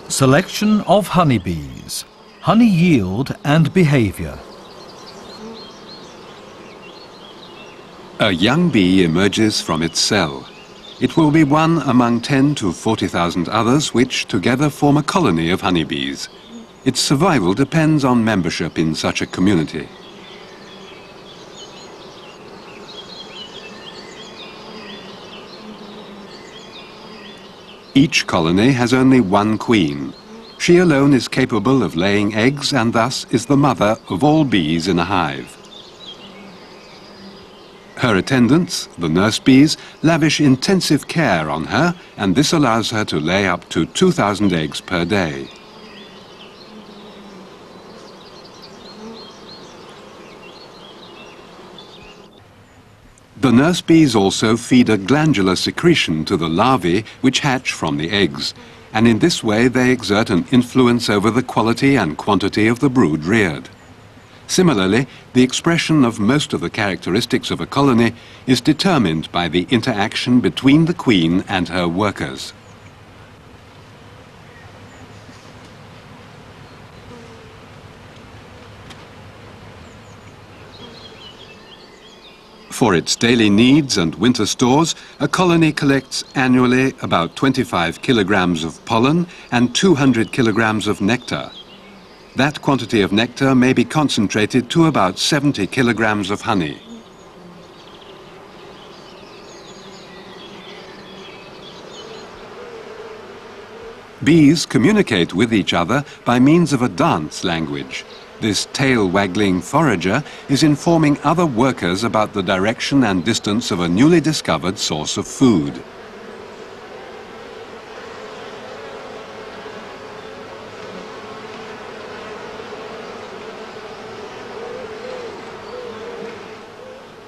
Selection of honeybees, honey yield and behaviour. A young bee emerges from its cell. It will be one among 10 to 40,000 others which together form a colony of honeybees. Its survival depends on membership in such a community. Each colony has only one queen. She alone is capable of laying eggs and thus is the mother of all bees in a hive. Her attendants, the nurse bees, lavish intensive care on her, and this allows her to lay up to 2,000 eggs per day. The nurse bees also feed a glandular secretion to the larvae which hatch from the eggs, and in this way they exert an influence over the quality and quantity of the brood reared. Similarly, the expression of most of the characteristics of a colony is determined by the interaction between the queen and her workers. For its daily needs and winter stores, a colony collects annually about 25 kilograms of pollen and 200 kilograms of nectar. That quantity of nectar may be concentrated to about 70 kilograms of honey. Bees communicate with each other by means of a dance language. This tail-waggling forager is informing other workers about the direction and distance of a newly discovered source of food.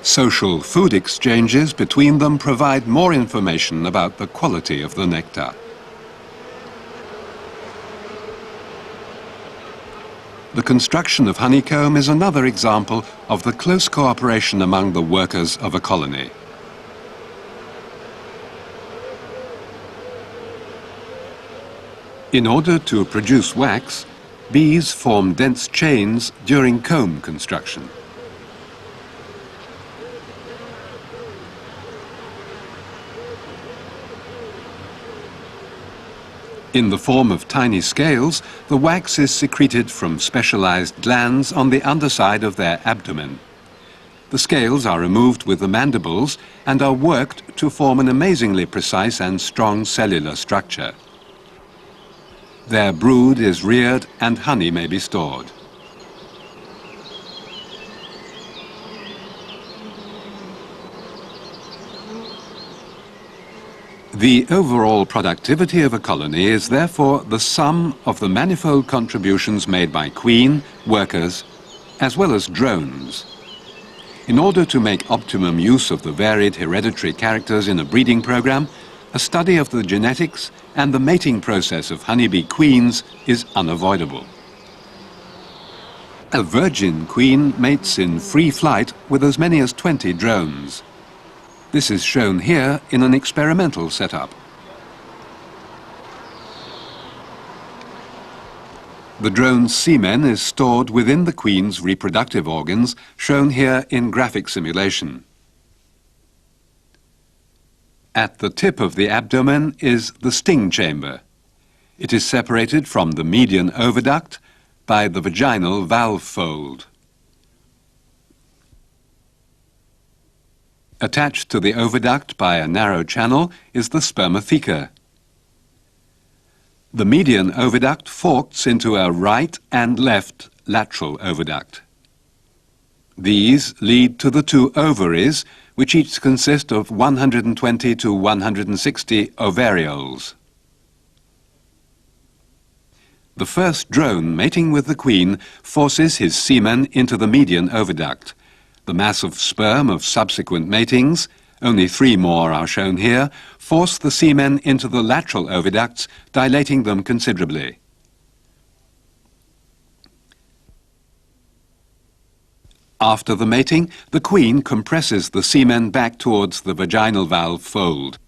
Social food exchanges between them provide more information about the quality of the nectar. The construction of honeycomb is another example of the close cooperation among the workers of a colony. In order to produce wax, bees form dense chains during comb construction. In the form of tiny scales, the wax is secreted from specialized glands on the underside of their abdomen. The scales are removed with the mandibles and are worked to form an amazingly precise and strong cellular structure. Their brood is reared and honey may be stored. The overall productivity of a colony is therefore the sum of the manifold contributions made by queen, workers, as well as drones. In order to make optimum use of the varied hereditary characters in a breeding program, a study of the genetics and the mating process of honeybee queens is unavoidable. A virgin queen mates in free flight with as many as 20 drones. This is shown here in an experimental setup. The drone's semen is stored within the queen's reproductive organs, shown here in graphic simulation. At the tip of the abdomen is the sting chamber. It is separated from the median oviduct by the vaginal valve fold. Attached to the oviduct by a narrow channel is the spermatheca. The median oviduct forks into a right and left lateral oviduct. These lead to the two ovaries, which each consist of 120 to 160 ovarioles. The first drone mating with the queen forces his semen into the median oviduct. The mass of sperm of subsequent matings, only 3 more are shown here, force the semen into the lateral oviducts, dilating them considerably. After the mating, the queen compresses the semen back towards the vaginal valve fold.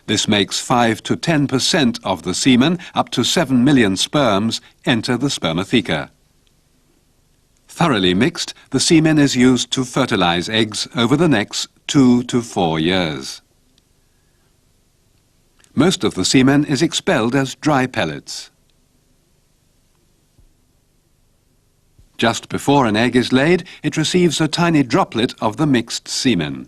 This makes 5 to 10% of the semen, up to 7 million sperms, enter the spermatheca. Thoroughly mixed, the semen is used to fertilize eggs over the next 2 to 4 years. Most of the semen is expelled as dry pellets. Just before an egg is laid, it receives a tiny droplet of the mixed semen.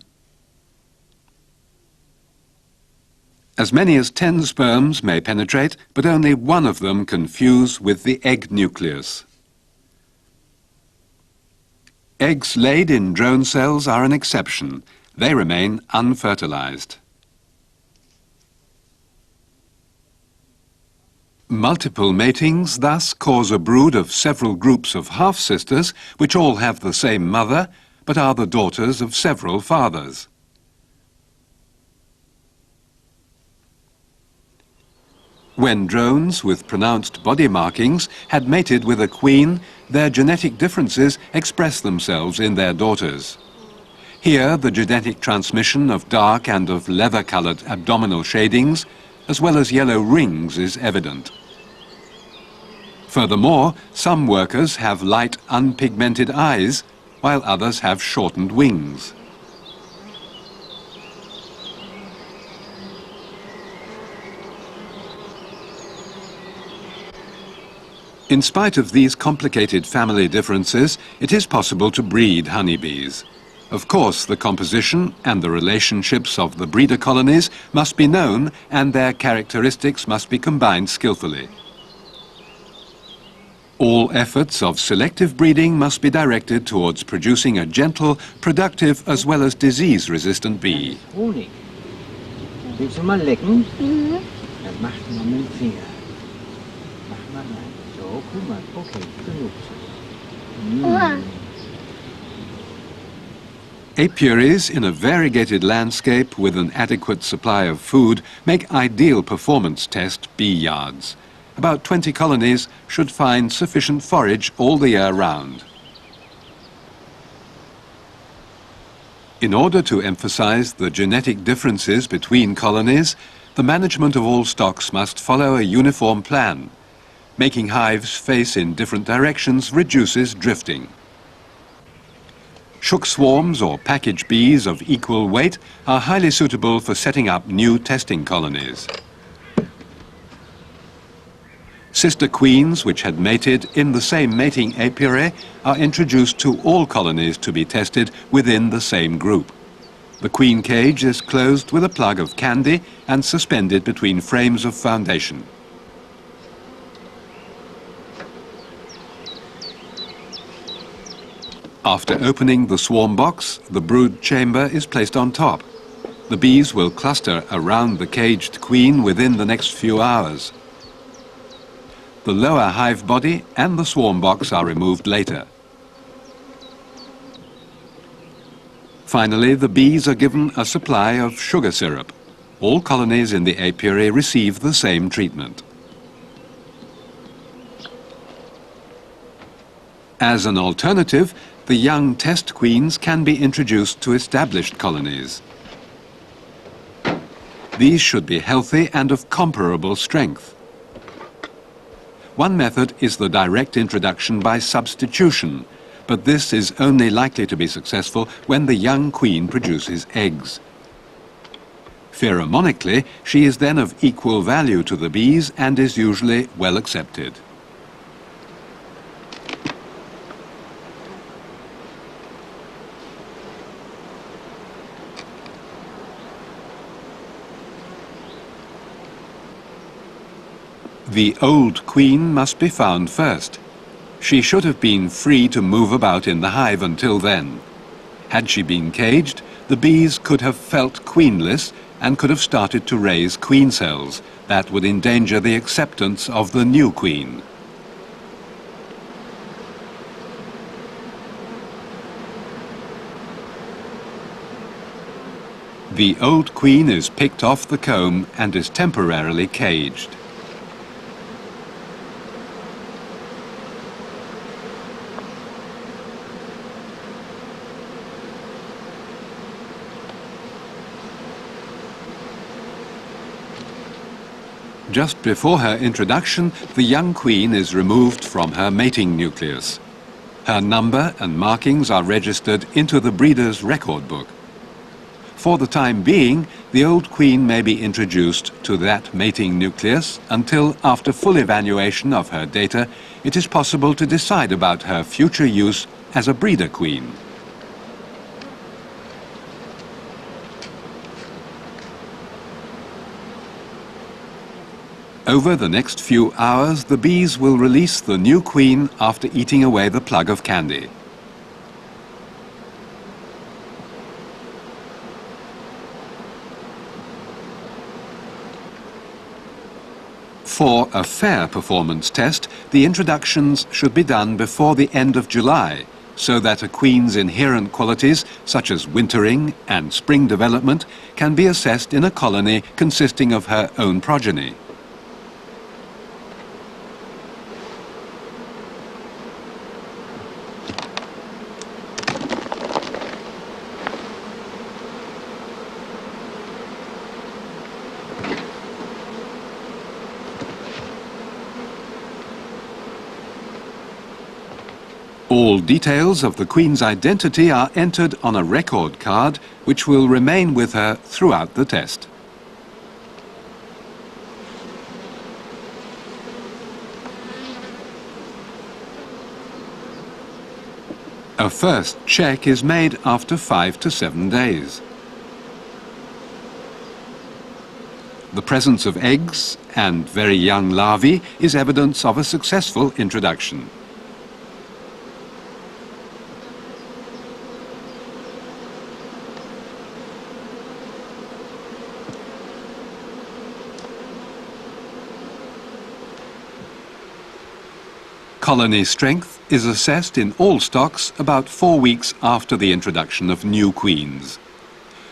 As many as 10 sperms may penetrate, but only one of them can fuse with the egg nucleus. Eggs laid in drone cells are an exception. They remain unfertilized. Multiple matings thus cause a brood of several groups of half-sisters, which all have the same mother, but are the daughters of several fathers. When drones with pronounced body markings had mated with a queen, their genetic differences express themselves in their daughters. Here, the genetic transmission of dark and of leather-coloured abdominal shadings, as well as yellow rings, is evident. Furthermore, some workers have light, unpigmented eyes, while others have shortened wings. In spite of these complicated family differences, it is possible to breed honeybees. Of course, the composition and the relationships of the breeder colonies must be known, and their characteristics must be combined skillfully. All efforts of selective breeding must be directed towards producing a gentle, productive as well as disease-resistant bee. Honig. Willst du mal lecken? Mhm. Dann mach mal mit dem Finger. Mach mal rein. So, guck mal. Okay, genug. Apiaries in a variegated landscape with an adequate supply of food make ideal performance test bee yards. About 20 colonies should find sufficient forage all the year round. In order to emphasize the genetic differences between colonies, the management of all stocks must follow a uniform plan. Making hives face in different directions reduces drifting. Shook swarms or package bees of equal weight are highly suitable for setting up new testing colonies. Sister queens which had mated in the same mating apiary are introduced to all colonies to be tested within the same group. The queen cage is closed with a plug of candy and suspended between frames of foundation. After opening the swarm box, the brood chamber is placed on top. The bees will cluster around the caged queen within the next few hours. The lower hive body and the swarm box are removed later. Finally, the bees are given a supply of sugar syrup. All colonies in the apiary receive the same treatment. As an alternative, the young test queens can be introduced to established colonies. These should be healthy and of comparable strength. One method is the direct introduction by substitution, but this is only likely to be successful when the young queen produces eggs. Pheromonically, she is then of equal value to the bees and is usually well accepted. The old queen must be found first. She should have been free to move about in the hive until then. Had she been caged, the bees could have felt queenless and could have started to raise queen cells. That would endanger the acceptance of the new queen. The old queen is picked off the comb and is temporarily caged. Just before her introduction, the young queen is removed from her mating nucleus. Her number and markings are registered into the breeder's record book. For the time being, the old queen may be introduced to that mating nucleus until, after full evaluation of her data, it is possible to decide about her future use as a breeder queen. Over the next few hours, the bees will release the new queen after eating away the plug of candy. For a fair performance test, the introductions should be done before the end of July, so that a queen's inherent qualities, such as wintering and spring development, can be assessed in a colony consisting of her own progeny. All details of the queen's identity are entered on a record card, which will remain with her throughout the test. A first check is made after 5 to 7 days. The presence of eggs and very young larvae is evidence of a successful introduction. Colony strength is assessed in all stocks about 4 weeks after the introduction of new queens.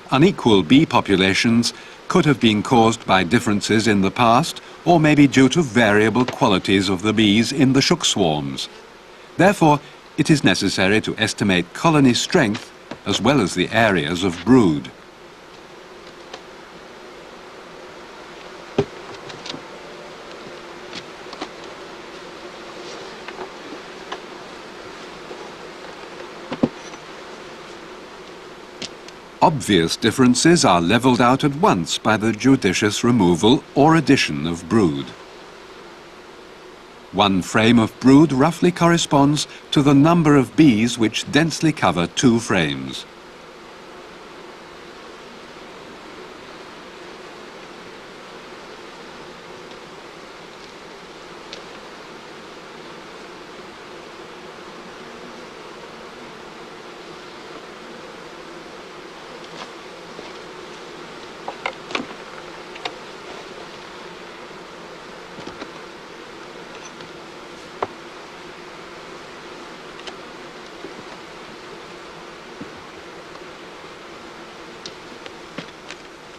Unequal bee populations could have been caused by differences in the past or maybe due to variable qualities of the bees in the shook swarms. Therefore, it is necessary to estimate colony strength as well as the areas of brood. Obvious differences are levelled out at once by the judicious removal or addition of brood. One frame of brood roughly corresponds to the number of bees which densely cover 2 frames.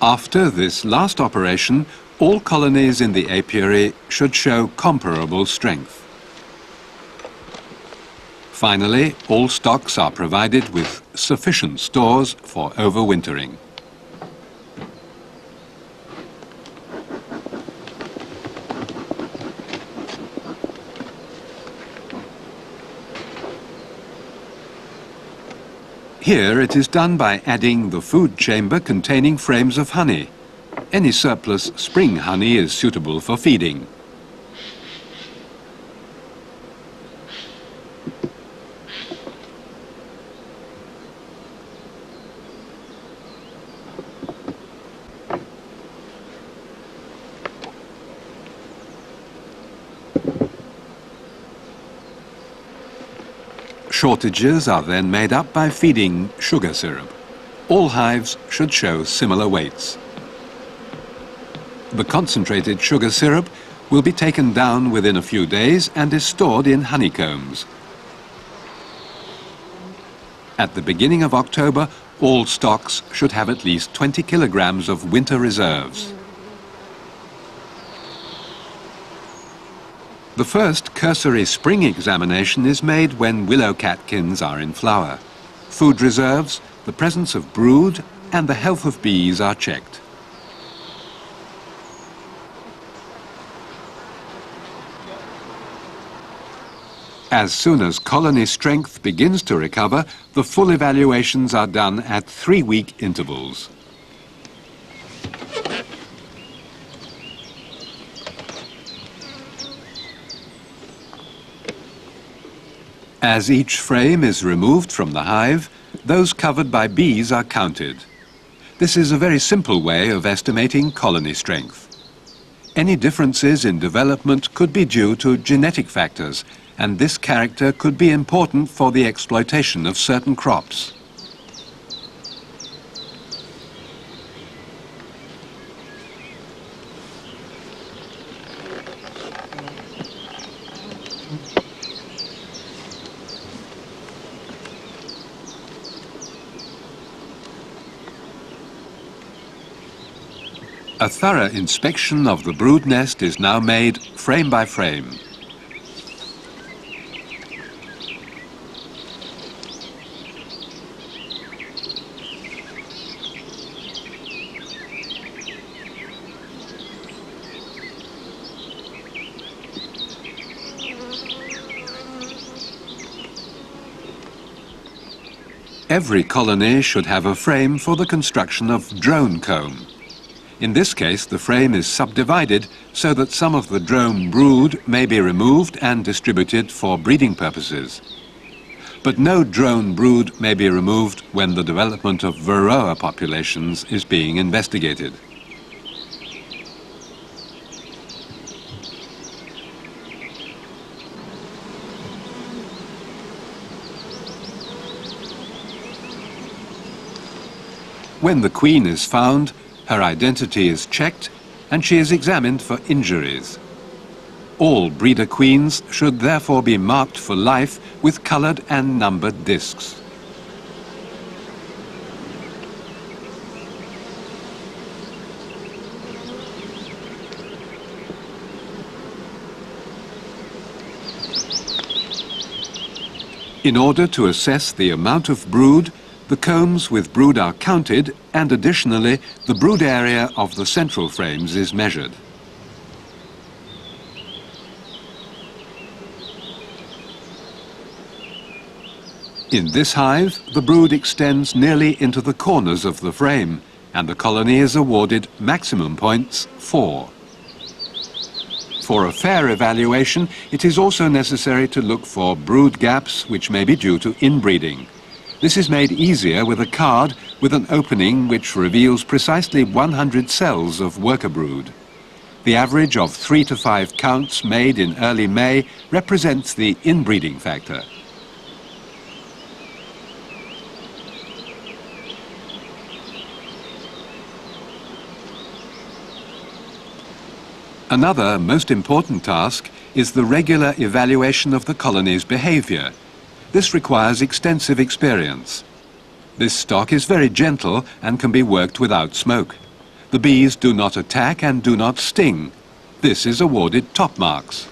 After this last operation, all colonies in the apiary should show comparable strength. Finally, all stocks are provided with sufficient stores for overwintering. Here it is done by adding the food chamber containing frames of honey. Any surplus spring honey is suitable for feeding. Shortages are then made up by feeding sugar syrup. All hives should show similar weights. The concentrated sugar syrup will be taken down within a few days and is stored in honeycombs. At the beginning of October, all stocks should have at least 20 kilograms of winter reserves. The first cursory spring examination is made when willow catkins are in flower. Food reserves, the presence of brood, and the health of bees are checked. As soon as colony strength begins to recover, the full evaluations are done at 3-week intervals. As each frame is removed from the hive, those covered by bees are counted. This is a very simple way of estimating colony strength. Any differences in development could be due to genetic factors, and this character could be important for the exploitation of certain crops. A thorough inspection of the brood nest is now made frame by frame. Every colony should have a frame for the construction of drone comb. In this case, the frame is subdivided so that some of the drone brood may be removed and distributed for breeding purposes. But no drone brood may be removed when the development of varroa populations is being investigated. When the queen is found, her identity is checked and she is examined for injuries. All breeder queens should therefore be marked for life with coloured and numbered discs. In order to assess the amount of brood, the combs with brood are counted, and additionally, the brood area of the central frames is measured. In this hive, the brood extends nearly into the corners of the frame, and the colony is awarded maximum points 4. For a fair evaluation, it is also necessary to look for brood gaps which may be due to inbreeding. This is made easier with a card with an opening which reveals precisely 100 cells of worker brood. The average of 3 to 5 counts made in early May represents the inbreeding factor. Another most important task is the regular evaluation of the colony's behaviour. This requires extensive experience. This stock is very gentle and can be worked without smoke. The bees do not attack and do not sting. This is awarded top marks.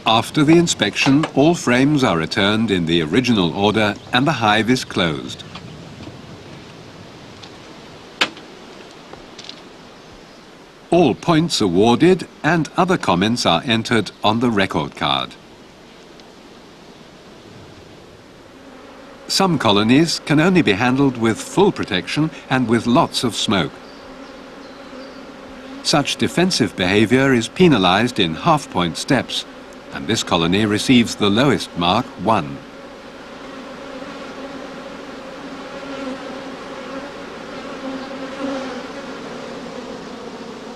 After the inspection, all frames are returned in the original order and the hive is closed. All points awarded and other comments are entered on the record card. Some colonies can only be handled with full protection and with lots of smoke. Such defensive behaviour is penalised in half-point steps, and this colony receives the lowest mark, 1.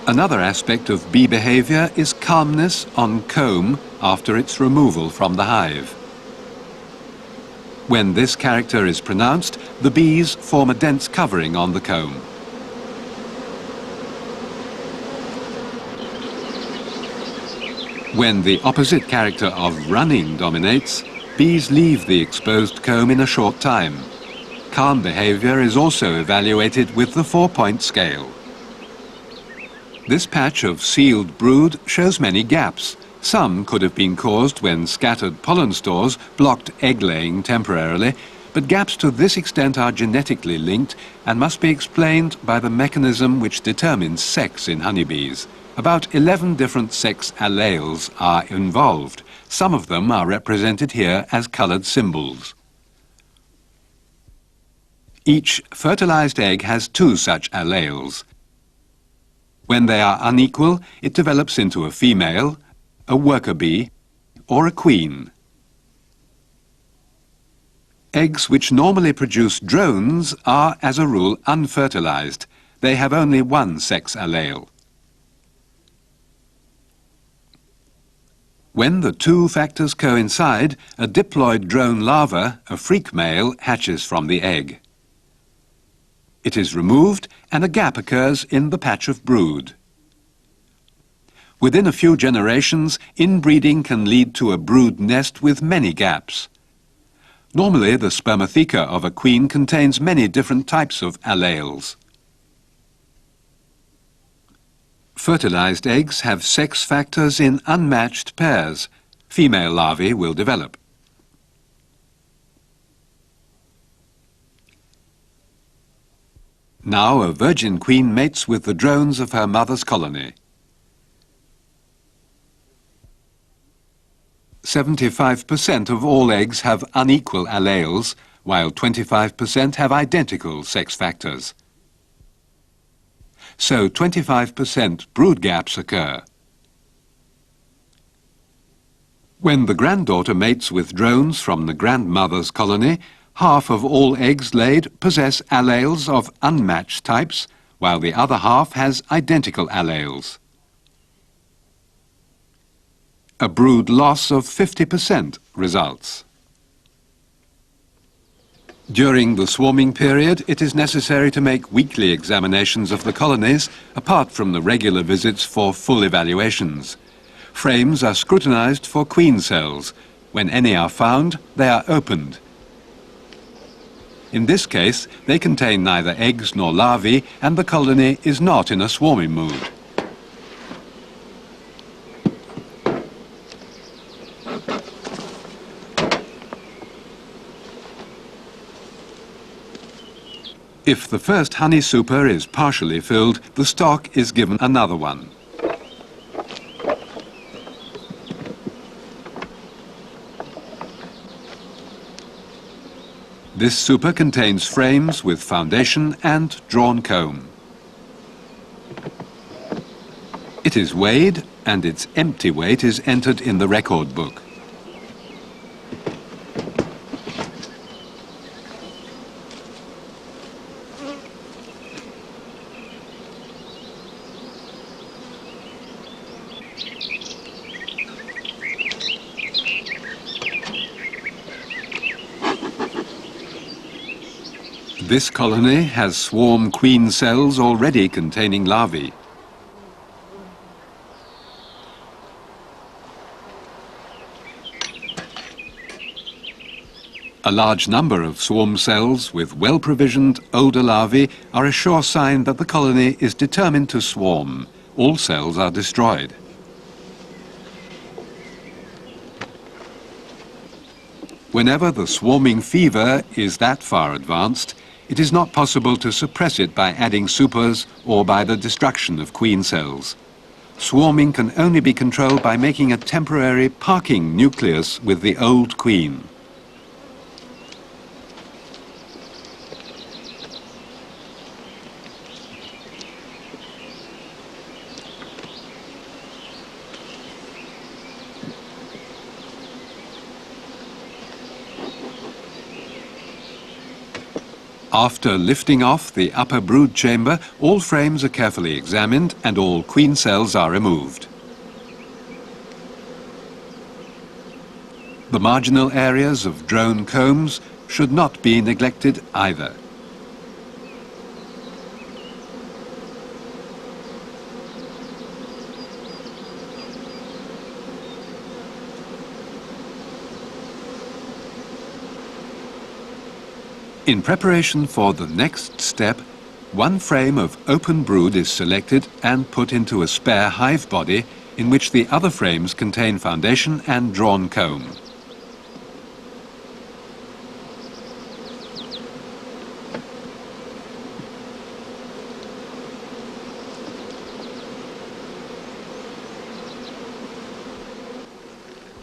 Another aspect of bee behaviour is calmness on comb after its removal from the hive. When this character is pronounced, the bees form a dense covering on the comb. When the opposite character of running dominates, Bees leave the exposed comb in a short time. Calm behaviour is also evaluated with the 4-point scale. This patch of sealed brood shows many gaps. Some could have been caused when scattered pollen stores blocked egg-laying temporarily, but gaps to this extent are genetically linked and must be explained by the mechanism which determines sex in honeybees. About 11 different sex alleles are involved. Some of them are represented here as coloured symbols. Each fertilized egg has 2 such alleles. When they are unequal, it develops into a female, a worker bee, or a queen. Eggs which normally produce drones are, as a rule, unfertilized. They have only 1 sex allele. When the 2 factors coincide, a diploid drone larva, a freak male, hatches from the egg. It is removed and a gap occurs in the patch of brood. Within a few generations, inbreeding can lead to a brood nest with many gaps. Normally, the spermatheca of a queen contains many different types of alleles. Fertilized eggs have sex factors in unmatched pairs. Female larvae will develop. Now a virgin queen mates with the drones of her mother's colony. 75% of all eggs have unequal alleles, while 25% have identical sex factors. So 25% brood gaps occur. When the granddaughter mates with drones from the grandmother's colony, half of all eggs laid possess alleles of unmatched types, while the other half has identical alleles. A brood loss of 50% results. During the swarming period, it is necessary to make weekly examinations of the colonies, apart from the regular visits for full evaluations. Frames are scrutinized for queen cells. When any are found, they are opened. In this case, they contain neither eggs nor larvae, and the colony is not in a swarming mood. If the first honey super is partially filled, the stock is given another one. This super contains frames with foundation and drawn comb. It is weighed and its empty weight is entered in the record book. This colony has swarm queen cells already containing larvae. A large number of swarm cells with well-provisioned older larvae are a sure sign that the colony is determined to swarm. All cells are destroyed. Whenever the swarming fever is that far advanced, it is not possible to suppress it by adding supers or by the destruction of queen cells. Swarming can only be controlled by making a temporary parking nucleus with the old queen. After lifting off the upper brood chamber, all frames are carefully examined and all queen cells are removed. The marginal areas of drone combs should not be neglected either. In preparation for the next step, one frame of open brood is selected and put into a spare hive body in which the other frames contain foundation and drawn comb.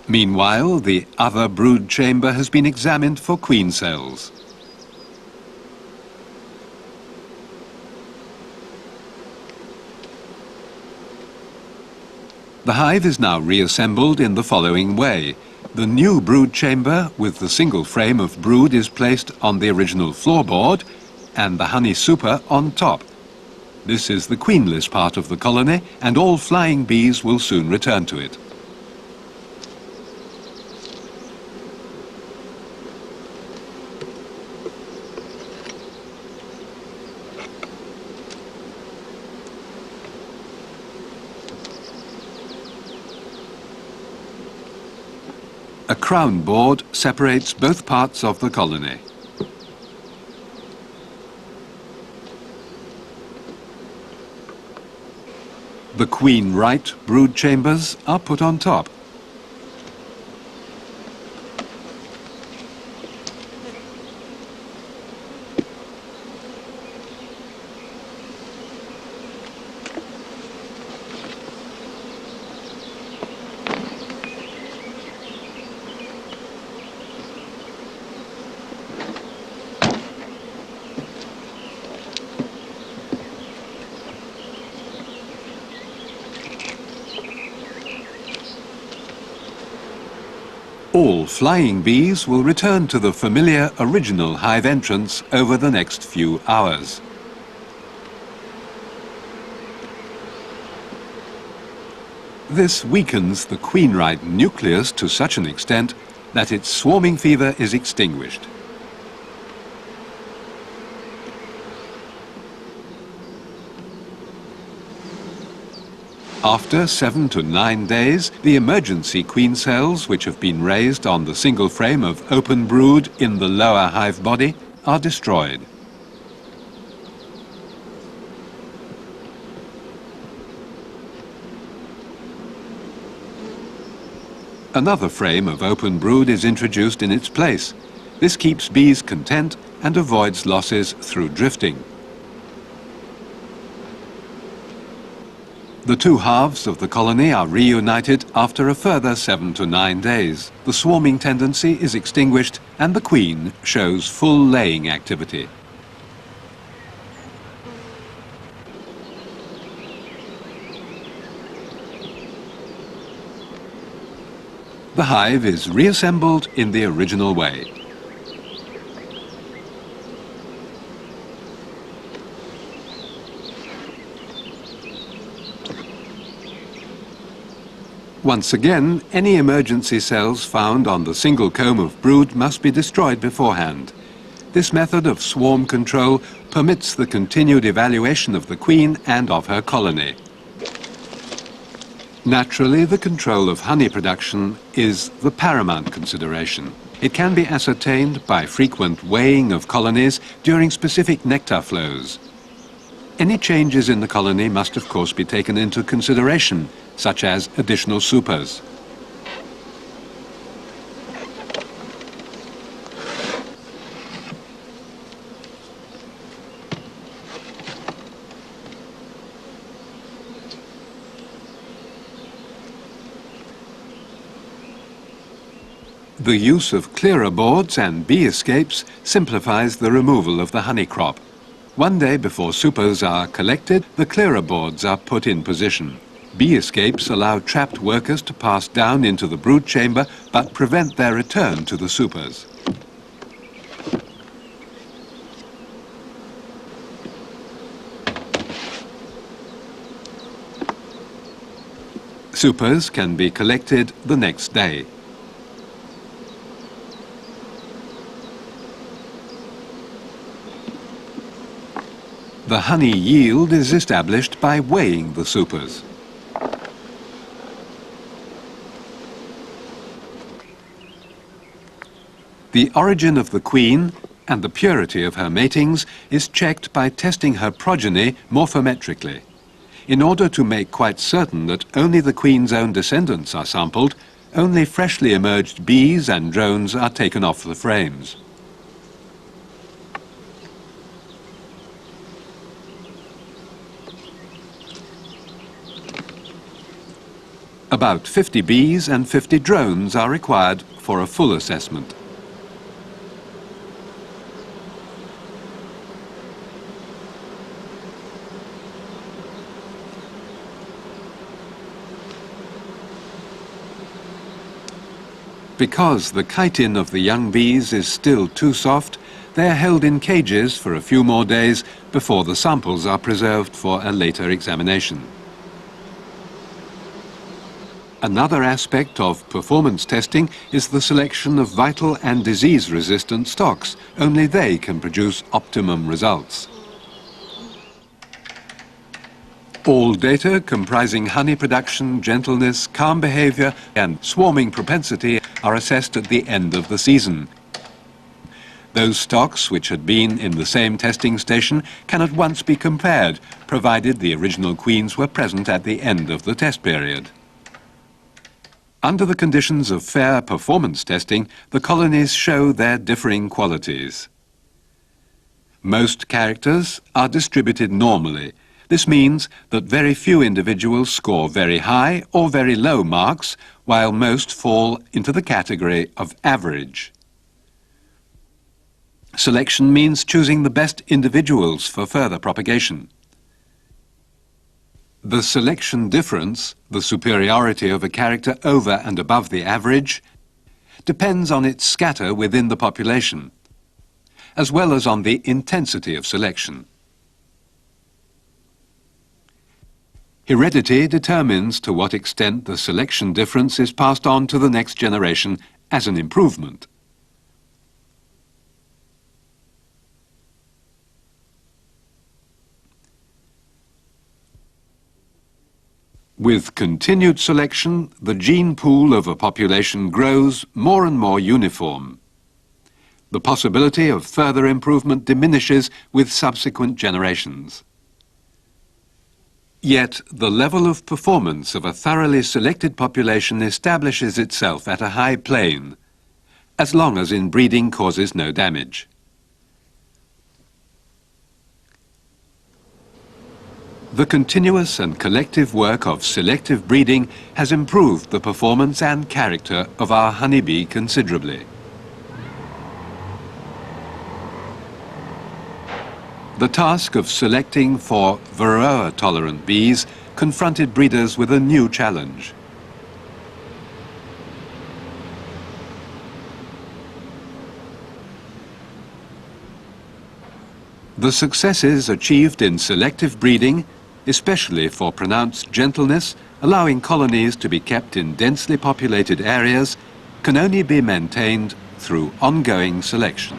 Meanwhile, the other brood chamber has been examined for queen cells. The hive is now reassembled in the following way. The new brood chamber with the single frame of brood is placed on the original floorboard and the honey super on top. This is the queenless part of the colony, and all flying bees will soon return to it. A crown board separates both parts of the colony. The queen right brood chambers are put on top. All flying bees will return to the familiar original hive entrance over the next few hours. This weakens the queen-right nucleus to such an extent that its swarming fever is extinguished. After 7 to 9 days, the emergency queen cells, which have been raised on the single frame of open brood in the lower hive body, are destroyed. Another frame of open brood is introduced in its place. This keeps bees content and avoids losses through drifting. The two halves of the colony are reunited after a further 7 to 9 days. The swarming tendency is extinguished and the queen shows full laying activity. The hive is reassembled in the original way. Once again, any emergency cells found on the single comb of brood must be destroyed beforehand. This method of swarm control permits the continued evaluation of the queen and of her colony. Naturally, the control of honey production is the paramount consideration. It can be ascertained by frequent weighing of colonies during specific nectar flows. Any changes in the colony must of course be taken into consideration, such as additional supers. The use of clearer boards and bee escapes simplifies the removal of the honey crop. One day before supers are collected, the clearer boards are put in position. Bee escapes allow trapped workers to pass down into the brood chamber but prevent their return to the supers. Supers can be collected the next day. The honey yield is established by weighing the supers. The origin of the queen and the purity of her matings is checked by testing her progeny morphometrically. In order to make quite certain that only the queen's own descendants are sampled, only freshly emerged bees and drones are taken off the frames. About 50 bees and 50 drones are required for a full assessment. Because the chitin of the young bees is still too soft, they are held in cages for a few more days before the samples are preserved for a later examination. Another aspect of performance testing is the selection of vital and disease-resistant stocks. Only they can produce optimum results. All data comprising honey production, gentleness, calm behaviour and swarming propensity are assessed at the end of the season. Those stocks which had been in the same testing station can at once be compared, provided the original queens were present at the end of the test period. Under the conditions of fair performance testing, the colonies show their differing qualities. Most characters are distributed normally. This means that very few individuals score very high or very low marks, while most fall into the category of average. Selection means choosing the best individuals for further propagation. The selection difference, the superiority of a character over and above the average, depends on its scatter within the population, as well as on the intensity of selection. Heredity determines to what extent the selection difference is passed on to the next generation as an improvement. With continued selection, the gene pool of a population grows more and more uniform. The possibility of further improvement diminishes with subsequent generations. Yet, the level of performance of a thoroughly selected population establishes itself at a high plane, as long as inbreeding causes no damage. The continuous and collective work of selective breeding has improved the performance and character of our honeybee considerably. The task of selecting for varroa-tolerant bees confronted breeders with a new challenge. The successes achieved in selective breeding, especially for pronounced gentleness, allowing colonies to be kept in densely populated areas, can only be maintained through ongoing selection.